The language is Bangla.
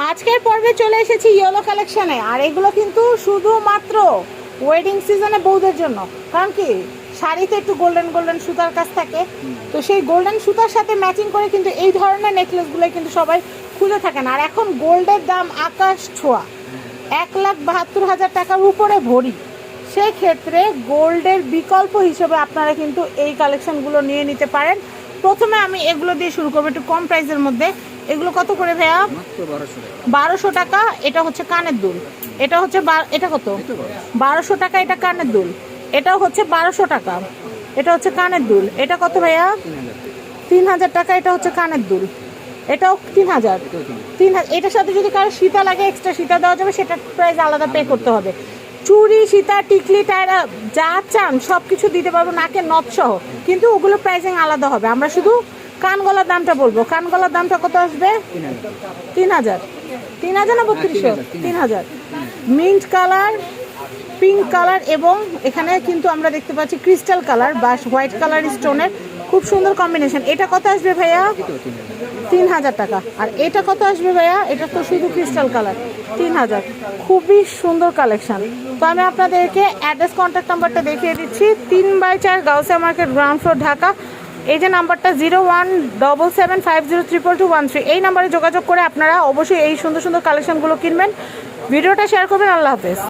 আজকের পর্বে চলে এসেছি ইয়েলো কালেকশনে। আর এগুলো কিন্তু শুধুমাত্র ওয়েডিং সিজনে বউদের জন্য। কারণ কি শাড়িতে একটু গোল্ডেন গোল্ডেন সুতার কাজ থাকে, তো সেই গোল্ডেন সুতার সাথে ম্যাচিং করে কিন্তু এই ধরনের নেকলেসগুলো কিন্তু সবাই খুঁজে থাকেন। আর এখন গোল্ডের দাম আকাশ ছোঁয়া, 1,72,000 টাকার উপরে ভরি। সেই ক্ষেত্রে গোল্ডের বিকল্প হিসেবে আপনারা কিন্তু এই কালেকশনগুলো নিয়ে নিতে পারেন। প্রথমে আমি এগুলো দিয়ে শুরু করবো একটু কম প্রাইসের মধ্যে। এগুলো কত করে ভাইয়া? 1200 টাকা। এটা হচ্ছে কানের দুল। এটা হচ্ছে এটা কত? 1200 টাকা। এটা কানের দুল। এটাও হচ্ছে 1200 টাকা। এটা হচ্ছে কানের দুল। এটা কত ভাইয়া? 3000 টাকা। এটা হচ্ছে কানের দুল। এটাও 3000। এটার সাথে যদি কারো সীতা লাগে এক্সট্রা সীতা দেওয়া যাবে, সেটার প্রাইস আলাদা পে করতে হবে। চুড়ি, সীতা, টিকলি, টায়রা যা চান সব কিছু দিতে পারবো, নাকের নথ সহ, কিন্তু ওগুলো প্রাইসিং আলাদা হবে। আমরা শুধু কানগলার দামটা বলবো। কানগলার দামটা কত আসবে? 3000। 3000 না 3200? 3000। মিন্ট কালার, পিঙ্ক কালার এবং এখানে কিন্তু আমরা দেখতে পাচ্ছি ক্রিস্টাল কালার বা হোয়াইট কালার স্টোনের খুব সুন্দর কম্বিনেশন। এটা কত আসবে ভাইয়া? 3000 টাকা। আর এটা কত আসবে ভাইয়া? এটা তো শুধু ক্রিস্টাল কালার, 3000। খুবই সুন্দর কালেকশন। তো আমি আপনাদেরকে অ্যাড্রেস, কন্ট্যাক্ট নাম্বারটা দেখিয়ে দিচ্ছি। 3/4 Gausia market, ground floor, Dhaka. এই যে নাম্বারটা 017750322213, এই নাম্বারে যোগাযোগ করে আপনারা অবশ্যই এই সুন্দর সুন্দর কালেকশনগুলো কিনবেন। ভিডিওটা শেয়ার করবেন। আল্লাহ হাফেজ।